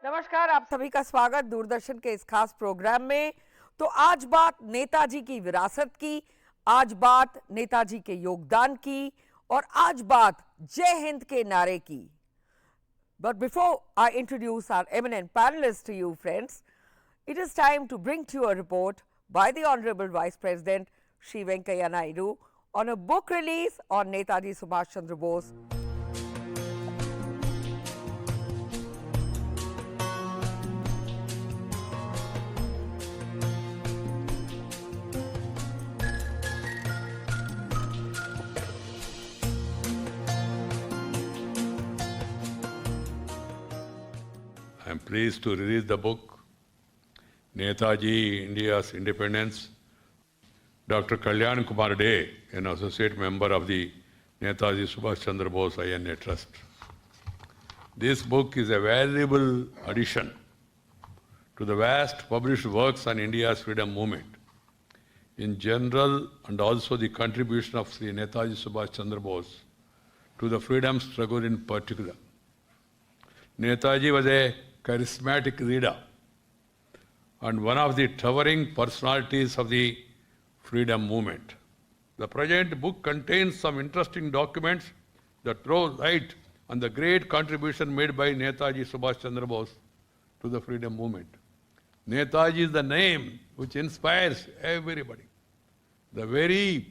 नमस्कार, आप सभी का स्वागत दूरदर्शन के इस खास प्रोग्राम में। तो आज बात नेताजी की विरासत की, आज बात नेताजी के योगदान की और आज बात जय हिंद के नारे की। But before I introduce our eminent panelists to you, friends, it is time to bring to you a report by the Honorable Vice President Shri Venkaiah Naidu on a book release on Netaji Subhash Chandra Bose. I am pleased to release the book, Netaji, India's Independence. Dr. Kalyan Kumar Dey, an associate member of the Netaji Subhash Chandra Bose INA Trust. This book is a valuable addition to the vast published works on India's freedom movement in general and also the contribution of Sri Netaji Subhash Chandra Bose to the freedom struggle in particular. Netaji was a charismatic leader and one of the towering personalities of the freedom movement. The present book contains some interesting documents that throw light on the great contribution made by Netaji Subhash Chandra Bose to the freedom movement. Netaji is the name which inspires everybody. The very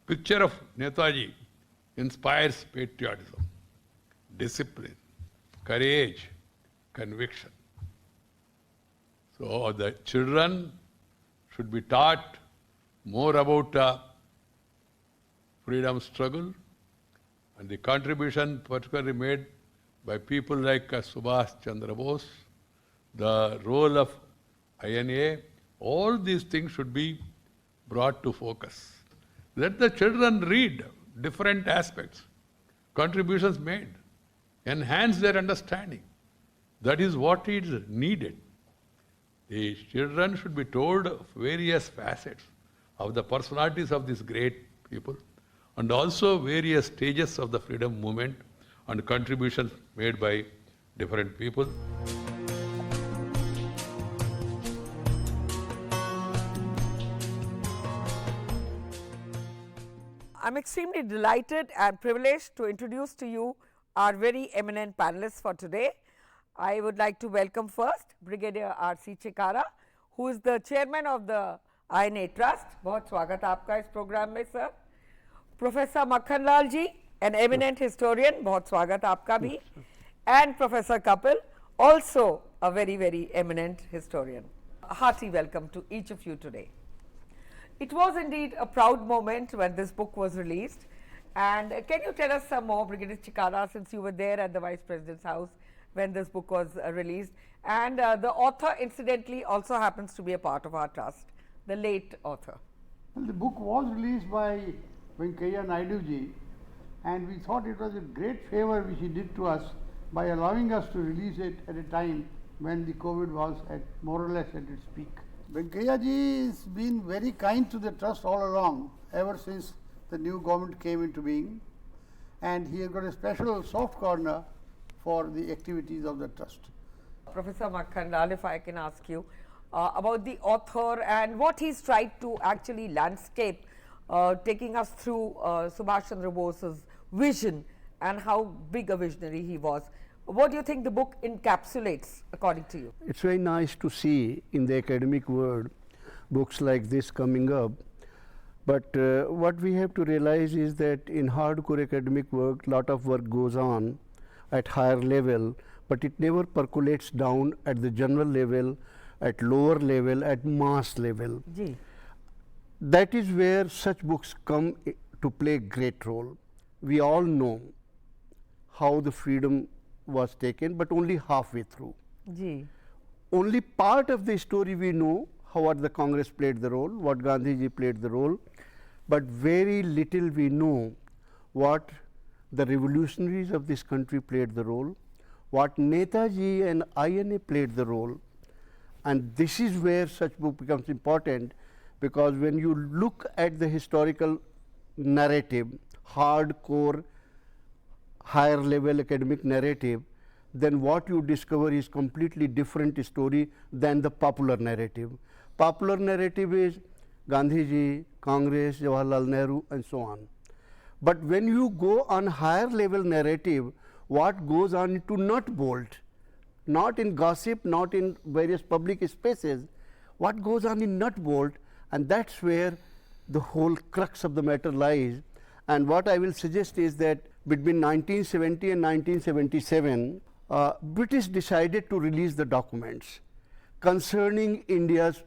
picture of Netaji inspires patriotism, discipline, courage, conviction. So the children should be taught more about freedom struggle and the contribution particularly made by people like Subhash Chandra Bose, the role of INA. All these things should be brought to focus. Let the children read different aspects, contributions made, enhance their understanding. That is what is needed. The children should be told of various facets of the personalities of these great people and also various stages of the freedom movement and contributions made by different people. I'm extremely delighted and privileged to introduce to you our very eminent panelists for today. I would like to welcome first Brigadier R.C. Chikara, who is the chairman of the INA Trust. बहुत स्वागत आपका इस programme में sir. Professor Makhanlal ji, an eminent historian, बहुत स्वागत आपका भी. And Professor Kapil, also a very eminent historian. A hearty welcome to each of you today. It was indeed a proud moment when this book was released. And can you tell us some more, Brigadier Chikara, since you were there at the Vice President's house when this book was released. And the author, incidentally, also happens to be a part of our trust, the late author. Well, the book was released by Venkaiah Naidu ji, and we thought it was a great favor which he did to us by allowing us to release it at a time when the COVID was more or less at its peak. Venkaiah ji has been very kind to the trust all along, ever since the new government came into being, and he has got a special soft corner for the activities of the trust. Professor Makhanlal, if I can ask you about the author and what he's tried to actually landscape, taking us through Subhash Chandra Bose's vision and how big a visionary he was. What do you think the book encapsulates, according to you? It's very nice to see in the academic world books like this coming up. But what we have to realize is that in hardcore academic work, lot of work goes on at higher level, but it never percolates down at the general level, at lower level, at mass level. Ji. That is where such books come to play a great role. We all know how the freedom was taken, but only halfway through. Ji. Only part of the story we know, how the Congress played the role, what Gandhiji played the role, but very little we know what the revolutionaries of this country played the role, what Netaji and INA played the role. And this is where such book becomes important, because when you look at the historical narrative, hardcore, higher level academic narrative, then what you discover is completely different story than the popular narrative. Popular narrative is Gandhiji, Congress, Jawaharlal Nehru and so on. But when you go on higher level narrative, what goes on into nut bolt, not in gossip, not in various public spaces, what goes on in nut bolt, and that's where the whole crux of the matter lies. And what I will suggest is that between 1970 and 1977, British decided to release the documents concerning India's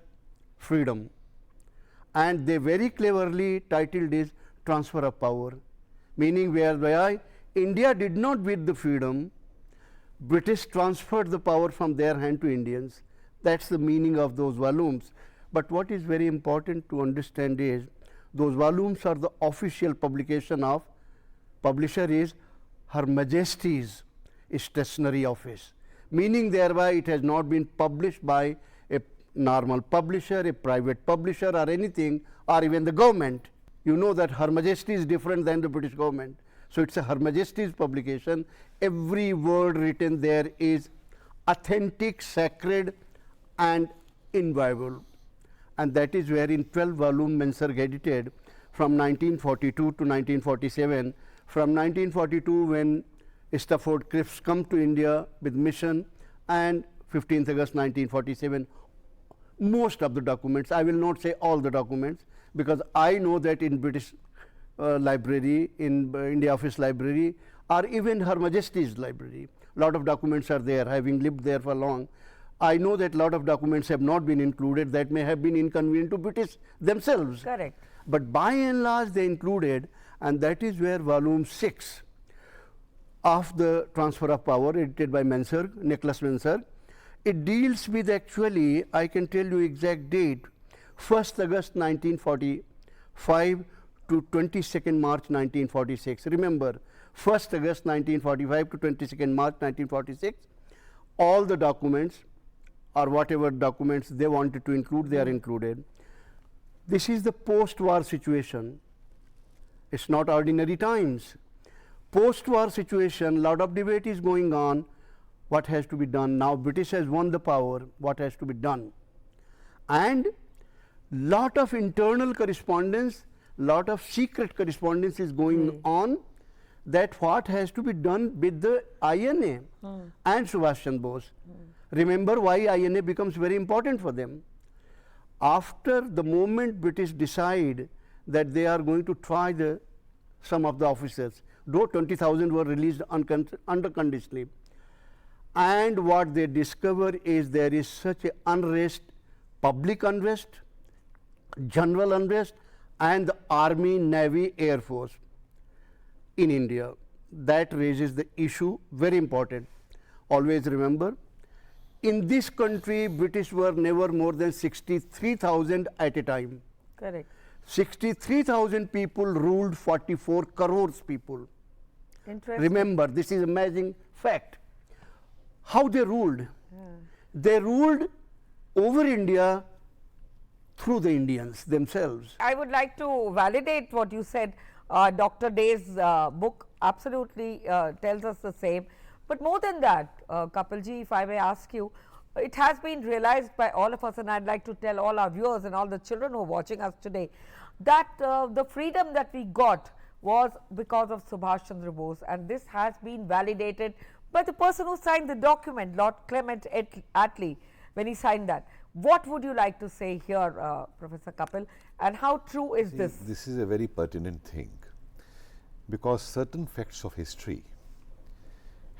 freedom, and they very cleverly titled it transfer of power, meaning whereby India did not win the freedom, British transferred the power from their hand to Indians. That's the meaning of those volumes. But what is very important to understand is those volumes are the official publication of publisher is Her Majesty's Stationery Office, meaning thereby it has not been published by a normal publisher, a private publisher or anything, or even the government. You know that Her Majesty is different than the British government. So it's a Her Majesty's publication. Every word written there is authentic, sacred and inviolable. And that is where in 12 volume Mansarg edited from 1942 to 1947. From 1942 when Stafford Cripps come to India with mission, and 15th August 1947, most of the documents, I will not say all the documents, because I know that in British library, in India Office Library, or even Her Majesty's Library, lot of documents are there. Having lived there for long, I know that lot of documents have not been included that may have been inconvenient to British themselves. Correct. But by and large they included, and that is where volume 6 of the transfer of power, edited by Mansarg, Nicholas Mansarg, it deals with actually, I can tell you exact date, 1st August 1945 to 22nd March 1946. Remember, 1st August 1945 to 22nd March 1946, all the documents or whatever documents they wanted to include, they are included. This is the post-war situation. It's not ordinary times. Post-war situation, lot of debate is going on. What has to be done? Now British has won the power. What has to be done? And lot of internal correspondence, lot of secret correspondence is going on, that what has to be done with the INA and Subhash Chandra Bose. Remember why INA becomes very important for them. After the moment British decide that they are going to try some of the officers, though 20,000 were released unconditionally, and what they discover is there is such a unrest, public unrest, general unrest, and the Army, Navy, Air Force in India. That raises the issue, very important. Always remember, in this country, British were never more than 63,000 at a time. Correct. 63,000 people ruled 44 crores people. Interesting. Remember, this is amazing fact. How they ruled? They ruled over India through the Indians themselves. I would like to validate what you said. Dr. Day's book absolutely tells us the same. But more than that, Kapilji, if I may ask you, it has been realized by all of us, and I'd like to tell all our viewers and all the children who are watching us today, that the freedom that we got was because of Subhash Chandra Bose, and this has been validated by the person who signed the document, Lord Clement Attlee, when he signed that. What would you like to say here, Professor Kapil, and how true is this? This is a very pertinent thing, because certain facts of history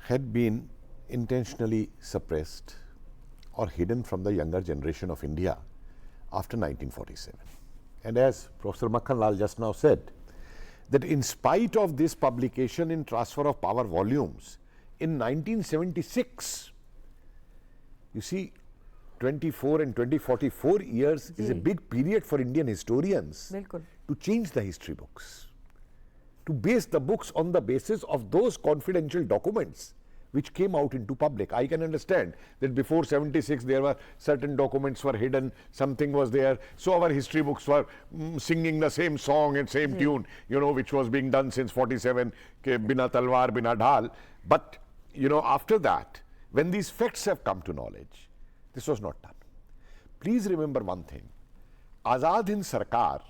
had been intentionally suppressed or hidden from the younger generation of India after 1947. And as Professor Makhanlal just now said, that in spite of this publication in Transfer of Power volumes, in 1976, you see, 24 and 44 years is a big period for Indian historians to change the history books, to base the books on the basis of those confidential documents which came out into public. I can understand that before 76 there were certain documents were hidden, something was there, so our history books were singing the same song and same tune, you know, which was being done since 47, ke bina talwar, bina dhal. But after that, when these facts have come to knowledge, this was not done. Please remember one thing. Azad Hind Sarkar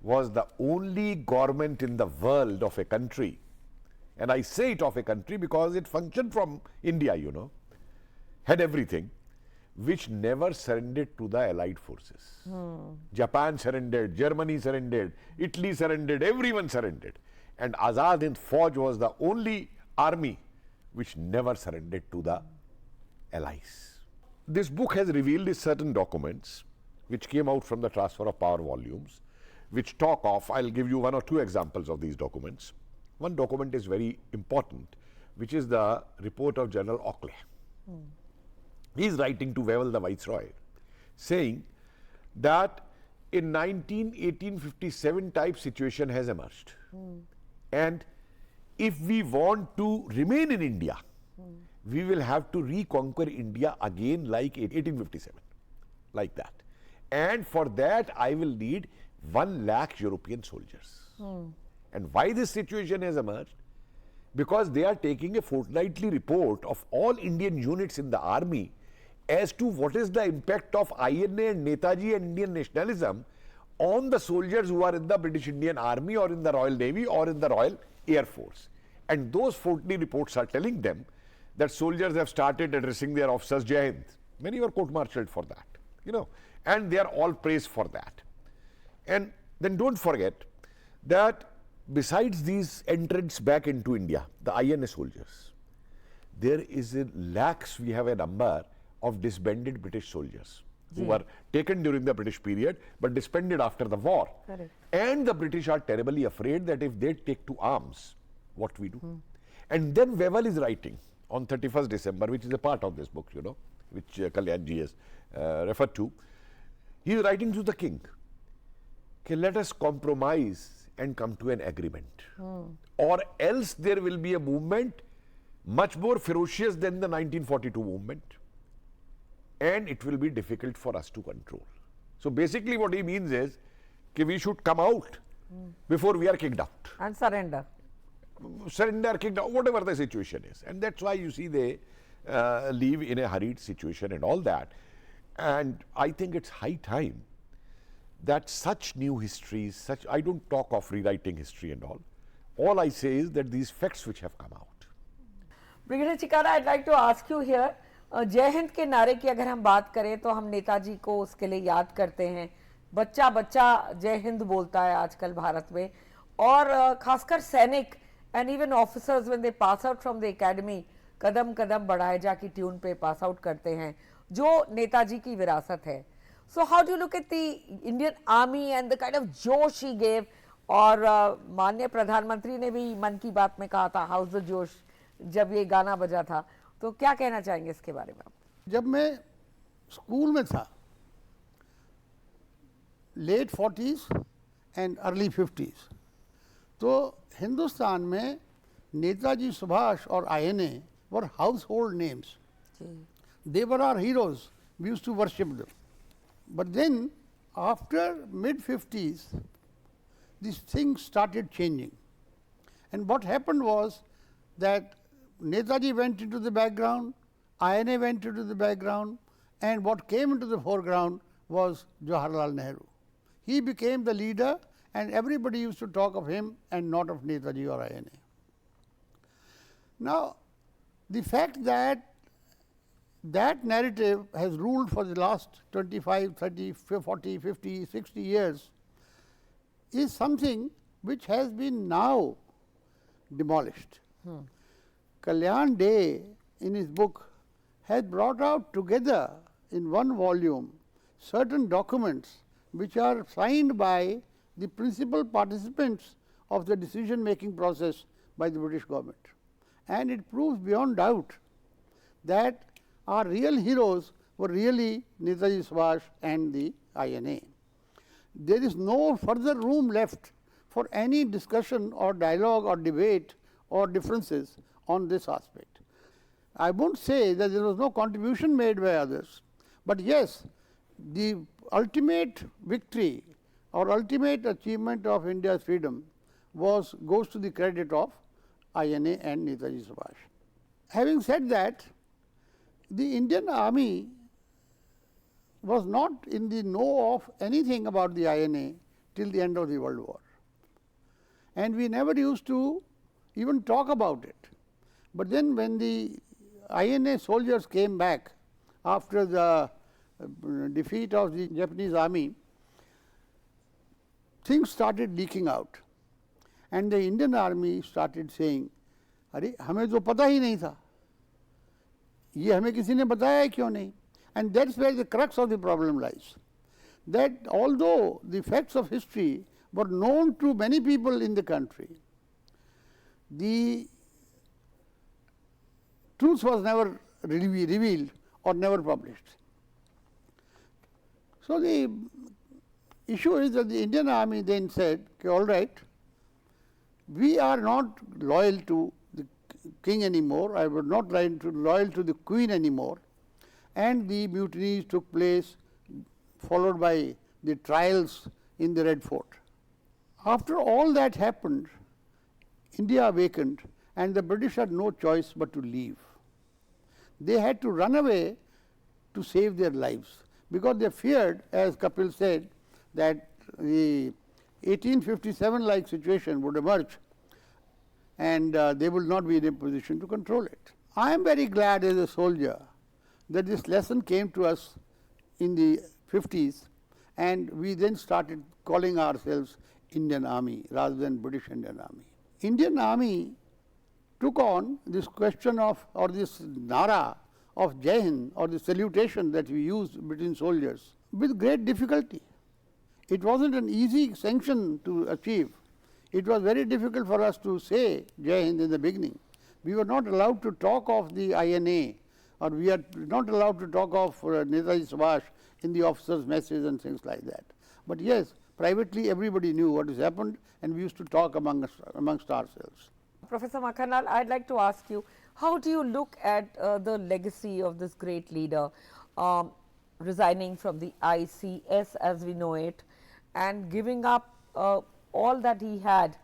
was the only government in the world of a country, and I say it of a country because it functioned from India, had everything, which never surrendered to the allied forces. Japan surrendered, Germany surrendered, Italy surrendered, everyone surrendered. And Azad Hind Fauj was the only army which never surrendered to the allies. This book has revealed certain documents which came out from the transfer of power volumes, which talk of, I'll give you one or two examples of these documents. One document is very important, which is the report of General Oakley. He is writing to Wavell the Viceroy, saying that in 1857 type situation has emerged. And if we want to remain in India, we will have to reconquer India again like 1857, like that. And for that, I will need 1 lakh European soldiers. And why this situation has emerged? Because they are taking a fortnightly report of all Indian units in the army as to what is the impact of INA and Netaji and Indian nationalism on the soldiers who are in the British Indian Army or in the Royal Navy or in the Royal Air Force. And those fortnightly reports are telling them that soldiers have started addressing their officers Jai Hind. Many were court-martialed for that, and they are all praised for that. And then don't forget that besides these entrants back into India, the INA soldiers, there is lakhs, we have a number of disbanded British soldiers who were taken during the British period but disbanded after the war. Correct. And the British are terribly afraid that if they take to arms, what we do. And then Wavell is writing on 31st December, which is a part of this book, which Kalyanji has referred to. He is writing to the king, okay, let us compromise and come to an agreement. Or else there will be a movement much more ferocious than the 1942 movement, and it will be difficult for us to control. So basically what he means is that we should come out before we are kicked out. And surrender. Surrender, kicked out, whatever the situation is. And that's why you see they live in a hurried situation and all that. And I think it's high time that such new histories, I don't talk of rewriting history and all I say is that these facts which have come out. Brigadier चिकारा, I'd like to ask you here, जय हिंद के नारे की अगर हम बात करें तो हम नेताजी को उसके लिए याद करते हैं. बच्चा बच्चा जय हिंद बोलता है आजकल भारत में, और खासकर सैनिक and even officers when they pass out from the academy कदम कदम बढ़ाए जा की ट्यून पे पास आउट करते हैं, जो नेताजी की विरासत है. So how do you look at the Indian Army and the kind of जोश he gave? और माननीय प्रधानमंत्री ने भी मन की बात में कहा था हाउस द जोश जब ये गाना बजा था, तो क्या कहना चाहेंगे इसके बारे में आप? जब मैं स्कूल में था, late 40s and early 50s, तो हिंदुस्तान में नेताजी सुभाष और INA were household names. They were our heroes. We used to worship them. But then after mid-50s, these things started changing. And what happened was that Netaji went into the background, INA went into the background, and what came into the foreground was Jawaharlal Nehru. He became the leader, and everybody used to talk of him and not of Netaji or INA. Now, the fact that that narrative has ruled for the last 25, 30, 40, 50, 60 years is something which has been now demolished. Kalyan Dey, in his book, has brought out together in one volume certain documents which are signed by the principal participants of the decision-making process by the British government. And it proves beyond doubt that our real heroes were really Netaji Subhash and the INA. There is no further room left for any discussion or dialogue or debate or differences on this aspect. I won't say that there was no contribution made by others, but yes, the ultimate victory or ultimate achievement of India's freedom goes to the credit of INA and Netaji Subhash. Having said that, the Indian Army was not in the know of anything about the INA till the end of the World War. And we never used to even talk about it. But then when the INA soldiers came back after the defeat of the Japanese army, things started leaking out. And the Indian Army started saying, अरे हमें तो पता ही नहीं था, ये हमें किसी ने बताया है क्यों नहीं? And that's where the crux of the problem lies. That although the facts of history were known to many people in the country, the truth was never revealed or never published. So the issue is that the Indian Army then said, okay, all right, we are not loyal to the king anymore, I was not loyal to the queen anymore, and the mutinies took place, followed by the trials in the Red Fort. After all that happened, India awakened, and the British had no choice but to leave. They had to run away to save their lives, because they feared, as Kapil said, that the 1857-like situation would emerge, and they will not be in a position to control it. I am very glad as a soldier that this lesson came to us in the 50s, and we then started calling ourselves Indian Army rather than British Indian Army. Indian Army took on this question of, or this nara of Jai Hind, or the salutation that we used between soldiers, with great difficulty. It wasn't an easy sanction to achieve. It was very difficult for us to say Jai Hind in the beginning. We were not allowed to talk of the INA, or we are not allowed to talk of Netaji Subhash in the officers' messes and things like that. But yes, privately everybody knew what has happened, and we used to talk amongst ourselves. Professor Makhanal, I'd like to ask you, how do you look at the legacy of this great leader, resigning from the ICS as we know it, and giving up all that he had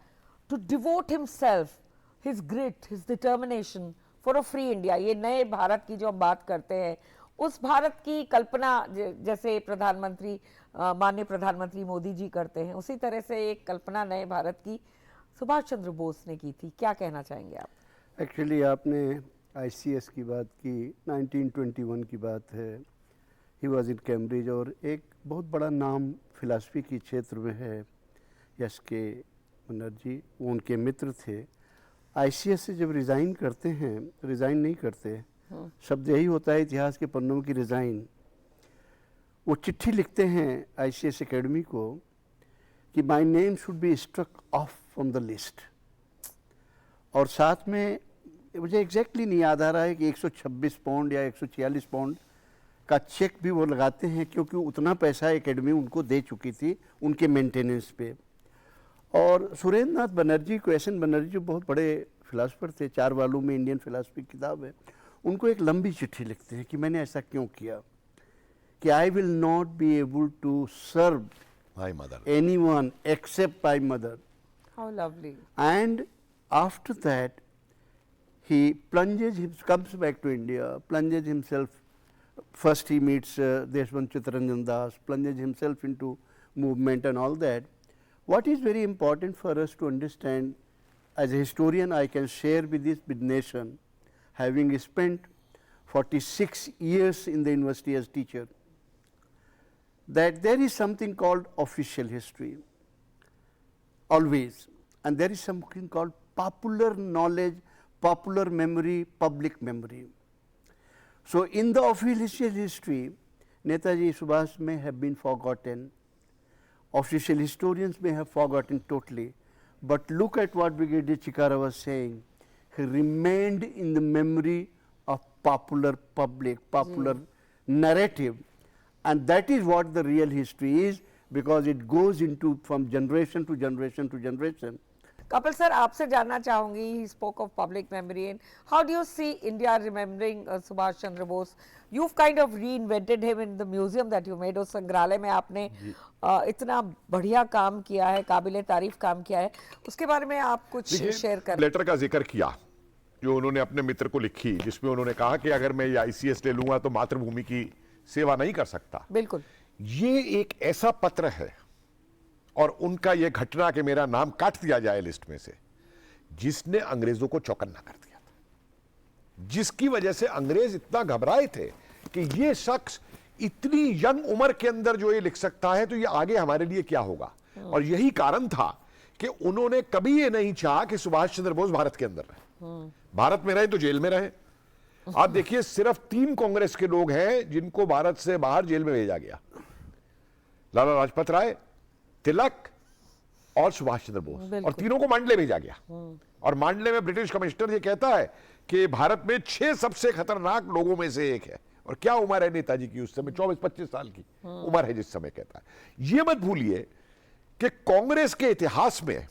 to devote himself, his grit, his determination for a free India? ये नए भारत की जो हम बात करते हैं, उस भारत की कल्पना जैसे प्रधानमंत्री माननीय प्रधानमंत्री मोदी जी करते हैं, उसी तरह से एक कल्पना नए भारत की सुभाष चंद्र बोस ने की थी. क्या कहना चाहेंगे आप? एक्चुअली आपने ICS की बात की, 1921 की बात है. ही वॉज इन कैम्ब्रिज, और एक बहुत बड़ा नाम फिलासफी की क्षेत्र में है यस के बनर्जी, वो उनके मित्र थे. ICS से जब रिज़ाइन करते हैं, रिज़ाइन नहीं करते, शब्द यही होता है इतिहास के पन्नों में कि रिज़ाइन. वो चिट्ठी लिखते हैं ICS एकेडमी को कि my name should be struck off from the list, और साथ में मुझे एग्जैक्टली नहीं याद आ रहा है कि 126 पाउंड या 146 पाउंड का चेक भी वो लगाते हैं, क्योंकि उतना पैसा एकेडमी उनको दे चुकी थी उनके मेंटेनेंस पे. और सुरेंद्र नाथ बनर्जी को, एस एन बनर्जी जो बहुत बड़े फिलासफर थे, 4 वालों में इंडियन फिलासफी किताब है, उनको एक लंबी चिट्ठी लिखते हैं कि मैंने ऐसा क्यों किया, कि I will not be able to serve My mother. anyone except my mother. How lovely. And after that, he comes back to India, plunges himself. First he meets Deshbandhu Chittaranjan Das, plunges himself into movement and all that. What is very important for us to understand, as a historian I can share with this big nation, having spent 46 years in the university as teacher, that there is something called official history, always, and there is something called popular knowledge, popular memory, public memory. So in the official history, Netaji Subhash may have been forgotten, official historians may have forgotten totally, but look at what Brigadier Chikara was saying. He remained in the memory of popular public, popular narrative, and that is what the real history is, because it goes into from generation to generation to generation. Kapil sir, आपसे जानना चाहूंगी, he spoke of public memory, and how do you see India remembering Subhash Chandra Bose? You've kind of reinvented him in the museum that you made. उस संग्रहालय में आपने इतना बढ़िया काम किया है, काबिले तारीफ काम किया है, उसके बारे में आप कुछ शेयर करें. लेटर का जिक्र किया, जो उन्होंने अपने मित्र को लिखी, जिसमें उन्होंने कहा कि अगर मैं ये ICS ले लूंगा तो मातृभूमि की सेवा नहीं कर सकता। बिल्कुल, ये एक ऐसा पत्र है और उनका यह घटना कि मेरा नाम काट दिया जाए लिस्ट में से, जिसने अंग्रेजों को चौकन्ना कर दिया था, जिसकी वजह से अंग्रेज इतना घबराए थे कि ये शख्स इतनी यंग उम्र के अंदर जो ये लिख सकता है तो ये आगे हमारे लिए क्या होगा। और यही कारण था कि उन्होंने कभी ये नहीं चाहा कि सुभाष चंद्र बोस भारत के अंदर रहे। भारत में रहे तो जेल में रहे। आप देखिए, सिर्फ 3 कांग्रेस के लोग हैं जिनको भारत से बाहर जेल में भेजा गया, लाला लाजपत राय, तिलक और सुभाष चंद्र बोस, और तीनों को मांडले भेजा गया। और मांडले में ब्रिटिश कमिश्नर ये कहता है कि भारत में 6 सबसे खतरनाक लोगों में से एक है। और क्या उम्र है नेताजी की उस समय? 24-25 साल की उम्र है जिस समय कहता है। ये मत भूलिए कि कांग्रेस के इतिहास में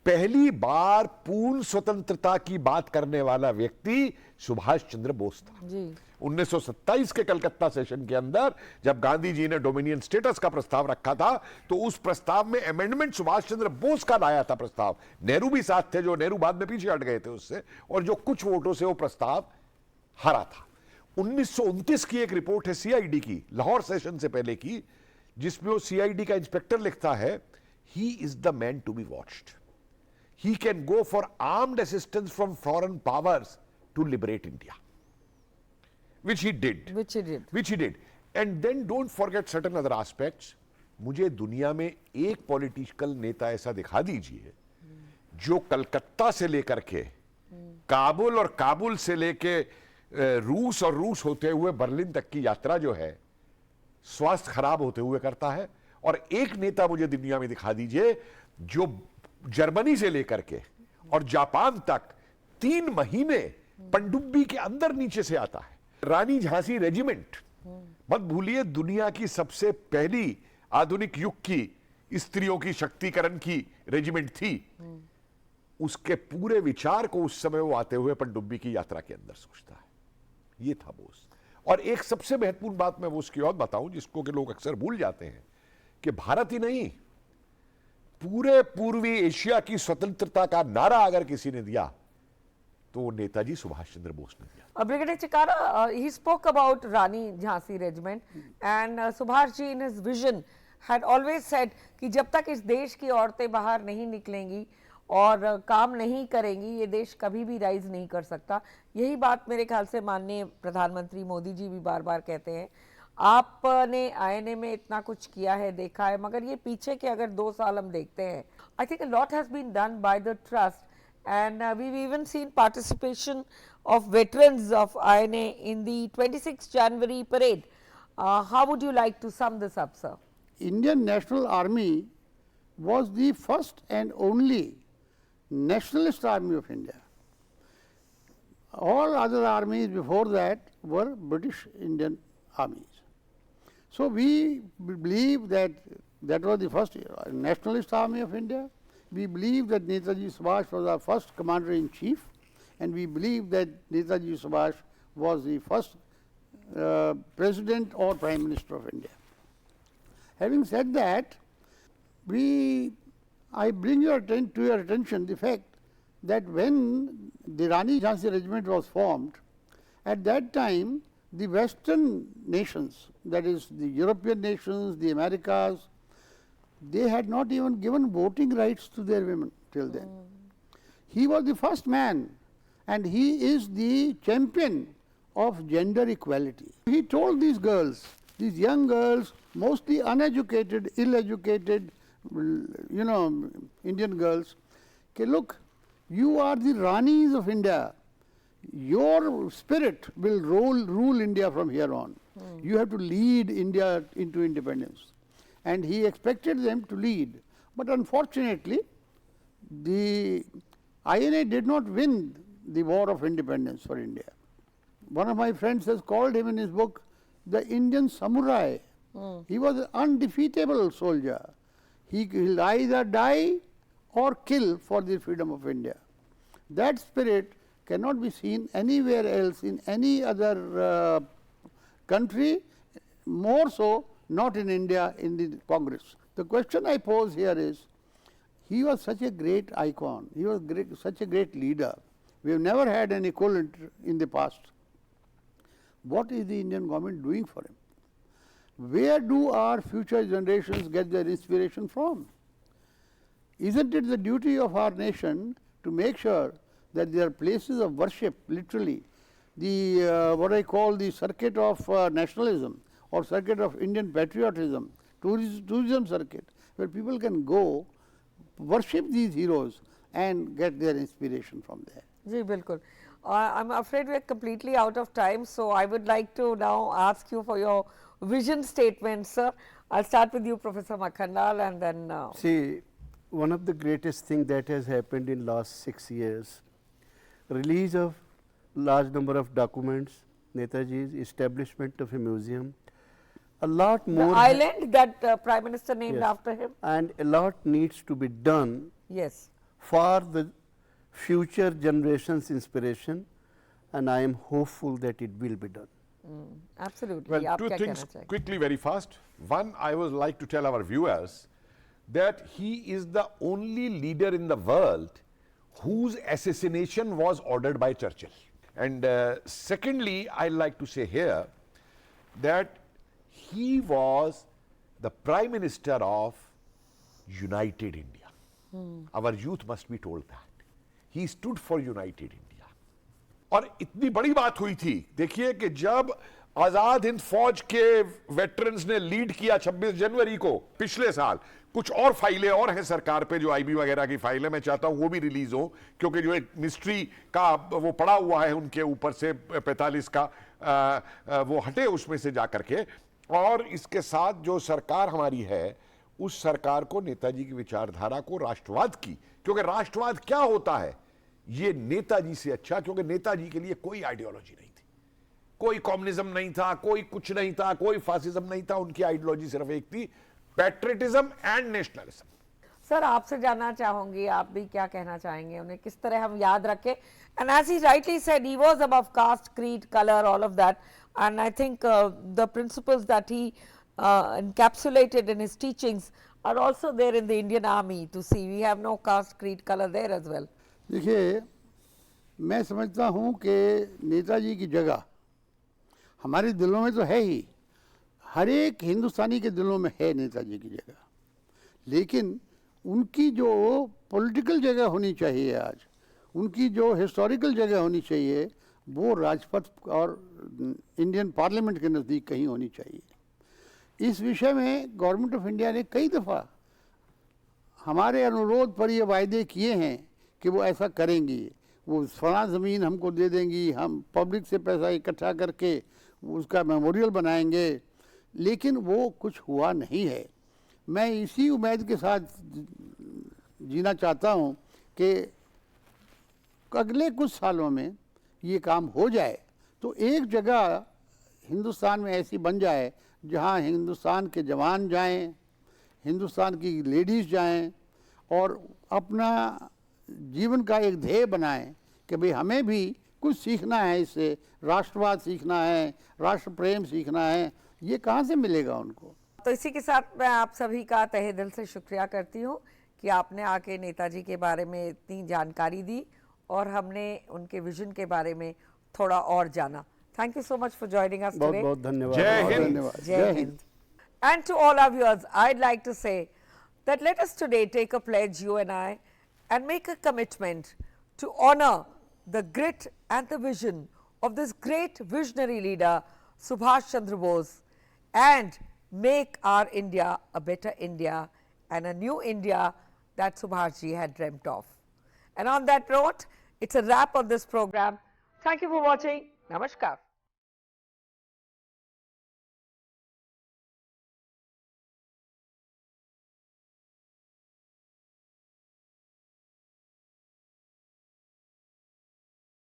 पहली बार पूर्ण स्वतंत्रता की बात करने वाला व्यक्ति सुभाष चंद्र बोस था जी। 1927 के कलकत्ता सेशन के अंदर जब गांधी जी ने डोमिनियन स्टेटस का प्रस्ताव रखा था तो उस प्रस्ताव में अमेंडमेंट सुभाष चंद्र बोस का लाया था प्रस्ताव। नेहरू भी साथ थे, जो नेहरू बाद में पीछे हट गए थे उससे, और जो कुछ वोटों से वो प्रस्ताव हारा था। 1929 की एक रिपोर्ट है CID की, लाहौर सेशन से पहले की, जिसमें वो CID का इंस्पेक्टर लिखता है, he is the man to be watched, he can go for armed assistance from foreign powers to liberate India, which he did. And then don't forget certain other aspects. मुझे दुनिया में एक political नेता ऐसा दिखा दीजिए जो कलकत्ता से लेकर के काबुल और काबुल से लेके रूस और रूस होते हुए बर्लिन तक की यात्रा जो है स्वास्थ्य खराब होते हुए करता है। और एक नेता मुझे दुनिया में दिखा दीजिए जो जर्मनी से लेकर के और जापान तक 3 महीने पनडुब्बी के अंदर नीचे से आता है। रानी झांसी रेजिमेंट, मत भूलिए, दुनिया की सबसे पहली आधुनिक युग की स्त्रियों की शक्तिकरण की रेजिमेंट थी। उसके पूरे विचार को उस समय वो आते हुए पनडुब्बी की यात्रा के अंदर सोचता है। ये था बोस। और एक सबसे महत्वपूर्ण बात मैं बोस की और बताऊं जिसको कि लोग अक्सर भूल जाते हैं कि भारत ही नहीं, पूरे पूर्वी एशिया की स्वतंत्रता का नारा अगर किसी ने दिया तो नेताजी सुभाष चंद्र बोस ने दिया। Brigadier Chikara, he spoke about Rani Jhansi regiment and Subhash ji in his vision had always said कि जब तक इस देश की औरतें बाहर नहीं निकलेंगी और काम नहीं करेंगी ये देश कभी भी राइज नहीं कर सकता। यही बात मेरे ख्याल से माननीय प्रधानमंत्री मोदी जी भी बार बार कहते हैं। आपने INA में इतना कुछ किया है, देखा है, मगर ये पीछे के अगर 2 साल हम देखते हैं, I think a lot has been done by the trust and we've even seen participation of veterans of INA in the 26th January parade. How would you like to sum this up, sir? Indian National Army was the first and only nationalist army of India. All other armies before that were British Indian armies. So we believe that that was the first nationalist army of India. We believe that Netaji Subhash was our first commander-in-chief, and we believe that Netaji Subhash was the first president or prime minister of India. Having said that, I bring to your attention the fact that when the Rani Jhansi regiment was formed, at that time the Western nations, that is the European nations, the Americas, they had not even given voting rights to their women till then. He was the first man and he is the champion of gender equality. He told these girls, these young girls, mostly uneducated, ill-educated, Indian girls, okay, look, you are the Ranis of India. Your spirit will rule India from here on. You have to lead India into independence. And he expected them to lead. But unfortunately, the INA did not win the war of independence for India. One of my friends has called him in his book the Indian samurai. He was an undefeatable soldier. He will either die or kill for the freedom of India. That spirit cannot be seen anywhere else in any other country, more so not in India in the Congress. The question I pose here is, he was such a great icon, he was such a great leader, We have never had an equivalent in the past. What is the Indian government doing for him? Where do our future generations get their inspiration from? Isn't it the duty of our nation to make sure that there are places of worship, literally, the what I call the circuit of nationalism or circuit of Indian patriotism, tourism circuit, where people can go worship these heroes and get their inspiration from there. जी बिल्कुल. I'm afraid we are completely out of time, so I would like to now ask you for your vision statement, sir. I'll start with you, Professor Makhandal, and then. See, one of the greatest thing that has happened in last 6 years, release of large number of documents, Netaji's establishment of a museum, a lot more. The island that Prime Minister named Yes. after him. And a lot needs to be done Yes. for the future generations inspiration, and I am hopeful that it will be done. Absolutely. Well, आप two क्या things कहना चाहेंगे? quickly, very fast. One, I would like to tell our viewers that he is the only leader in the world whose assassination was ordered by Churchill. And secondly, I like to say here that he was the Prime Minister of United India. Our youth must be told that. He stood for United India. और इतनी बड़ी बात हुई थी, देखिए कि जब आजाद हिंद फौज के वेटरन्स ने लीड किया 26 जनवरी को पिछले साल, कुछ और फाइलें और हैं सरकार पे, जो आईबी वगैरह की फाइलें, मैं चाहता हूं वो भी रिलीज हो, क्योंकि जो एक मिस्ट्री का वो पड़ा हुआ है उनके ऊपर से 45 का वो हटे उसमें से जा करके। और इसके साथ जो सरकार हमारी है, उस सरकार को नेताजी की विचारधारा को, राष्ट्रवाद की, क्योंकि राष्ट्रवाद क्या होता है ये नेताजी से अच्छा, क्योंकि नेताजी के लिए कोई आइडियोलॉजी नहीं थी, कोई कम्युनिज्म नहीं था, कोई कुछ नहीं था, कोई फासिज्म नहीं था, उनकी आइडियोलॉजी सिर्फ एक थी, पैट्रियटिज्म एंड नेशनलिज्म। सर आपसे जानना चाहूंगी, आप भी क्या कहना चाहेंगे, उन्हें किस तरह हम याद रखें? And as he rightly said, he was above caste, creed, colour, all of that, and I think the principles that he encapsulated in his teachings are also there in the Indian army to see. We have no caste, creed, color there as well. देखिए, मैं समझता हूँ कि नेताजी की जगह हमारे दिलों में तो है ही, हर एक हिंदुस्तानी के दिलों में है नेताजी की जगह, लेकिन उनकी जो पॉलिटिकल जगह होनी चाहिए आज, उनकी जो हिस्टोरिकल जगह होनी चाहिए, वो राजपथ और इंडियन पार्लियामेंट के नज़दीक कहीं होनी चाहिए। इस विषय में गवर्नमेंट ऑफ इंडिया ने कई दफ़ा हमारे अनुरोध पर ये वायदे किए हैं कि वो ऐसा करेंगी, वो फलां ज़मीन हमको दे देंगी, हम पब्लिक से पैसा इकट्ठा करके उसका मेमोरियल बनाएंगे, लेकिन वो कुछ हुआ नहीं है। मैं इसी उम्मीद के साथ जीना चाहता हूँ कि अगले कुछ सालों में ये काम हो जाए, तो एक जगह हिंदुस्तान में ऐसी बन जाए जहाँ हिंदुस्तान के जवान जाएं, हिंदुस्तान की लेडीज़ जाएं और अपना जीवन का एक ध्येय बनाएं कि भाई हमें भी कुछ सीखना है, इससे राष्ट्रवाद सीखना है, राष्ट्र प्रेम सीखना है। ये कहाँ से मिलेगा उनको? तो इसी के साथ मैं आप सभी का तहे दिल से शुक्रिया करती हूँ कि आपने आके नेताजी के बारे में इतनी जानकारी दी और हमने उनके विजन के बारे में थोड़ा और जाना। Thank you so much for joining us today. बहुत धन्यवाद। जय हिंद। धन्यवाद। Jai Hind. And to all our viewers, I'd like to say that let us today take a pledge, you and I, and make a commitment to honor the grit and the vision of this great visionary leader, Subhash Chandra Bose, and make our India a better India and a new India that Subhash ji had dreamt of. And on that note, it's a wrap on this program. Thank you for watching. Namaskar.